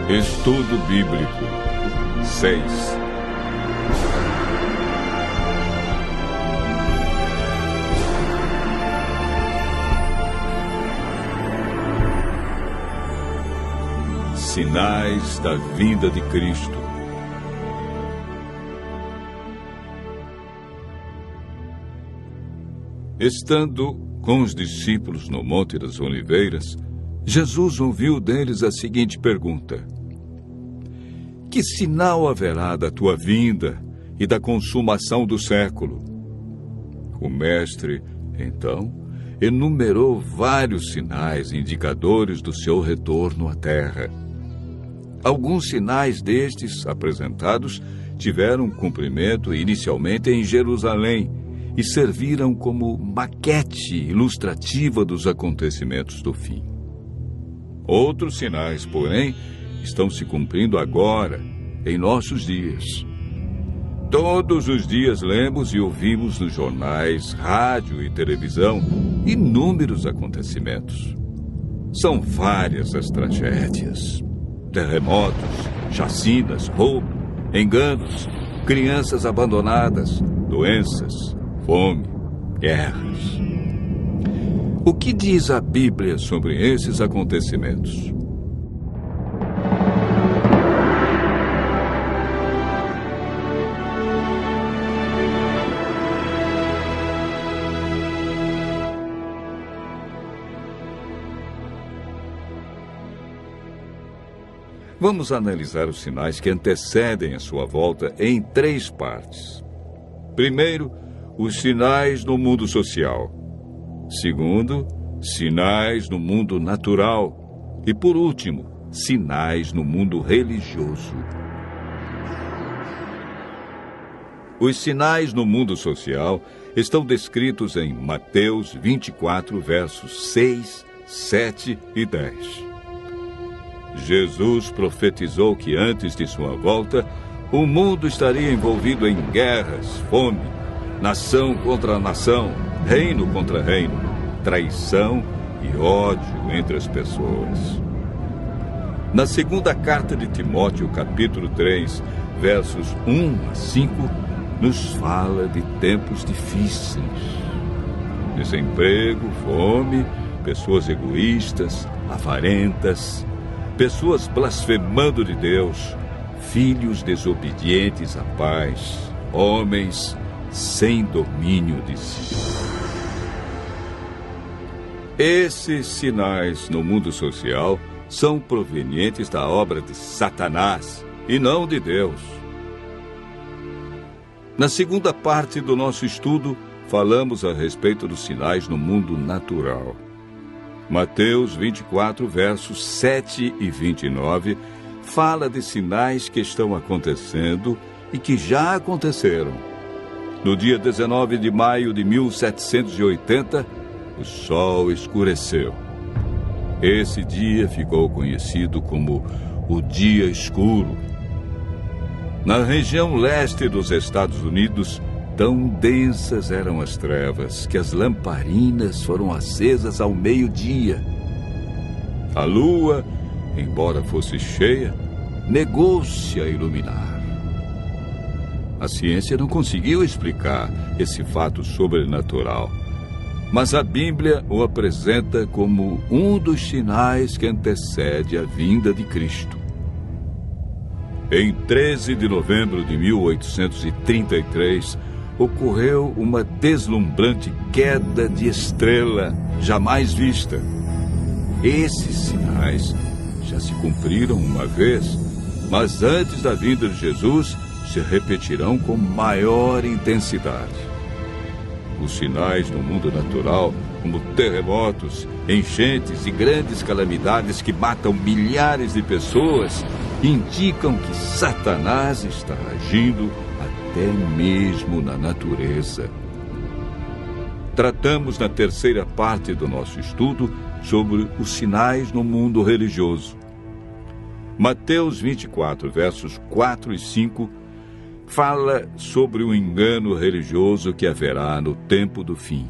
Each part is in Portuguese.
Estudo Bíblico 6. Sinais da vinda de Cristo. Estando com os discípulos no Monte das Oliveiras, Jesus ouviu deles a seguinte pergunta: Que sinal haverá da tua vinda e da consumação do século? O mestre, então, enumerou vários sinais indicadores do seu retorno à terra. Alguns sinais destes apresentados tiveram cumprimento inicialmente em Jerusalém e serviram como maquete ilustrativa dos acontecimentos do fim. Outros sinais, porém, estão se cumprindo agora, em nossos dias. Todos os dias lemos e ouvimos nos jornais, rádio e televisão inúmeros acontecimentos. São várias as tragédias: terremotos, chacinas, roubo, enganos, crianças abandonadas, doenças, fome, guerras. O que diz a Bíblia sobre esses acontecimentos? Vamos analisar os sinais que antecedem a sua volta em 3 partes. Primeiro, os sinais no mundo social. Segundo, sinais no mundo natural. E, por último, sinais no mundo religioso. Os sinais no mundo social estão descritos em Mateus 24, versos 6, 7 e 10. Jesus profetizou que antes de sua volta, o mundo estaria envolvido em guerras, fome, nação contra nação, reino contra reino, traição e ódio entre as pessoas. Na segunda carta de Timóteo, capítulo 3, versos 1 a 5, nos fala de tempos difíceis. Desemprego, fome, pessoas egoístas, avarentas, pessoas blasfemando de Deus, filhos desobedientes à paz, homens sem domínio de si. Esses sinais no mundo social são provenientes da obra de Satanás e não de Deus. Na segunda parte do nosso estudo, falamos a respeito dos sinais no mundo natural. Mateus 24, versos 7 e 29, fala de sinais que estão acontecendo e que já aconteceram. No dia 19 de maio de 1780, o sol escureceu. Esse dia ficou conhecido como o Dia Escuro. Na região leste dos Estados Unidos, tão densas eram as trevas que as lamparinas foram acesas ao meio-dia. A lua, embora fosse cheia, negou-se a iluminar. A ciência não conseguiu explicar esse fato sobrenatural, mas a Bíblia o apresenta como um dos sinais que antecede a vinda de Cristo. Em 13 de novembro de 1833, ocorreu uma deslumbrante queda de estrela jamais vista. Esses sinais já se cumpriram uma vez, mas antes da vinda de Jesus se repetirão com maior intensidade. Os sinais no mundo natural, como terremotos, enchentes e grandes calamidades que matam milhares de pessoas, indicam que Satanás está agindo até mesmo na natureza. Tratamos na terceira parte do nosso estudo sobre os sinais no mundo religioso. Mateus 24, versos 4 e 5, fala sobre o engano religioso que haverá no tempo do fim.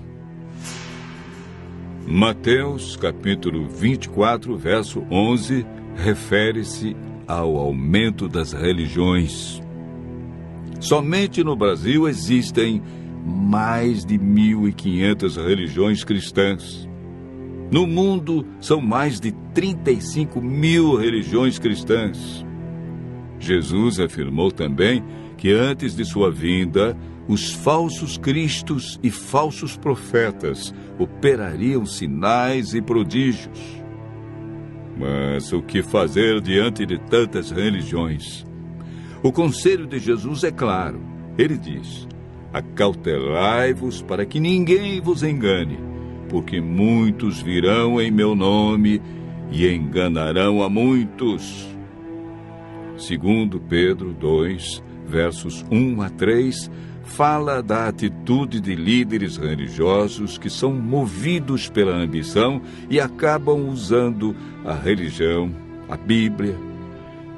Mateus, capítulo 24, verso 11, refere-se ao aumento das religiões. Somente no Brasil existem mais de 1.500 religiões cristãs. No mundo, são mais de 35 mil religiões cristãs. Jesus afirmou também que antes de sua vinda, os falsos cristos e falsos profetas operariam sinais e prodígios. Mas o que fazer diante de tantas religiões? O conselho de Jesus é claro. Ele diz: acautelai-vos para que ninguém vos engane, porque muitos virão em meu nome e enganarão a muitos. Segundo Pedro 2, versos 1 a 3, fala da atitude de líderes religiosos que são movidos pela ambição e acabam usando a religião, a Bíblia,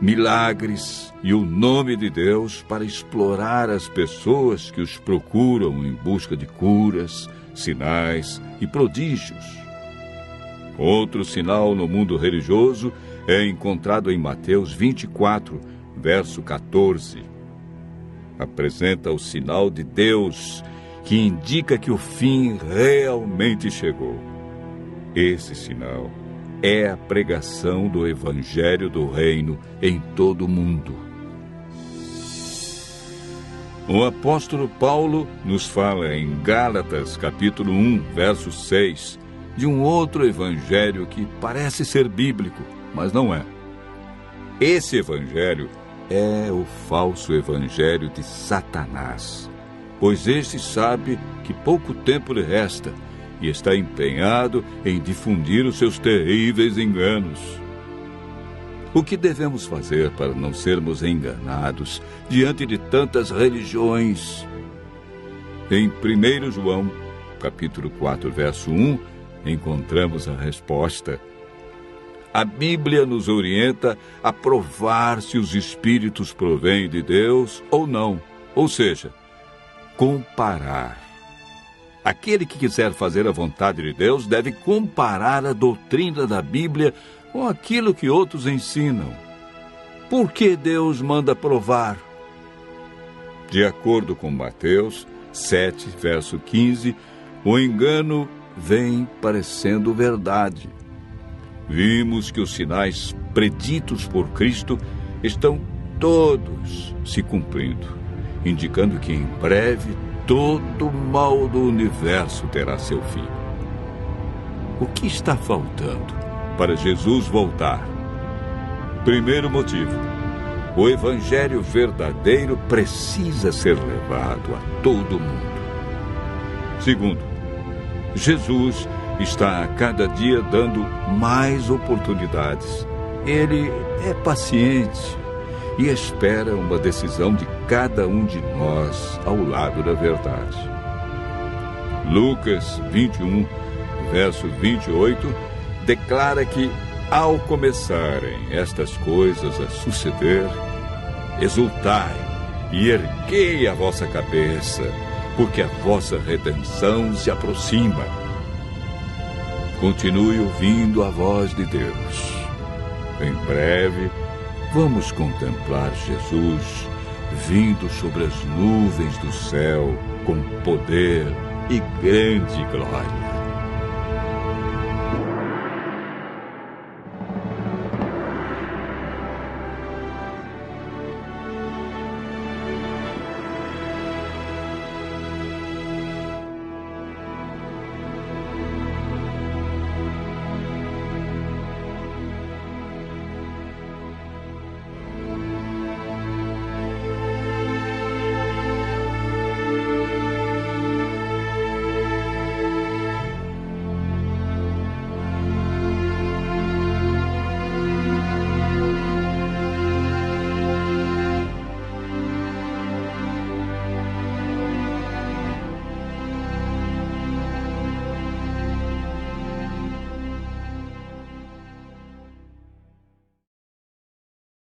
milagres e o nome de Deus para explorar as pessoas que os procuram em busca de curas, sinais e prodígios. Outro sinal no mundo religioso é encontrado em Mateus 24, verso 14. Apresenta o sinal de Deus, que indica que o fim realmente chegou. Esse sinal é a pregação do Evangelho do Reino em todo o mundo. O apóstolo Paulo nos fala em Gálatas, capítulo 1, verso 6, de um outro evangelho que parece ser bíblico, mas não é. Esse evangelho é o falso evangelho de Satanás, pois este sabe que pouco tempo lhe resta e está empenhado em difundir os seus terríveis enganos. O que devemos fazer para não sermos enganados diante de tantas religiões? Em 1 João, capítulo 4, verso 1, encontramos a resposta. A Bíblia nos orienta a provar se os espíritos provêm de Deus ou não, ou seja, comparar. Aquele que quiser fazer a vontade de Deus deve comparar a doutrina da Bíblia com aquilo que outros ensinam. Por que Deus manda provar? De acordo com Mateus 7, verso 15, o engano vem parecendo verdade. Vimos que os sinais preditos por Cristo estão todos se cumprindo, indicando que em breve todo o mal do universo terá seu fim. O que está faltando para Jesus voltar? Primeiro motivo: o evangelho verdadeiro precisa ser levado a todo mundo. Segundo, Jesus está a cada dia dando mais oportunidades. Ele é paciente e espera uma decisão de cada um de nós ao lado da verdade. Lucas 21, verso 28, declara que, ao começarem estas coisas a suceder, exultai e erguei a vossa cabeça, porque a vossa redenção se aproxima. Continue ouvindo a voz de Deus. Em breve, vamos contemplar Jesus vindo sobre as nuvens do céu com poder e grande glória.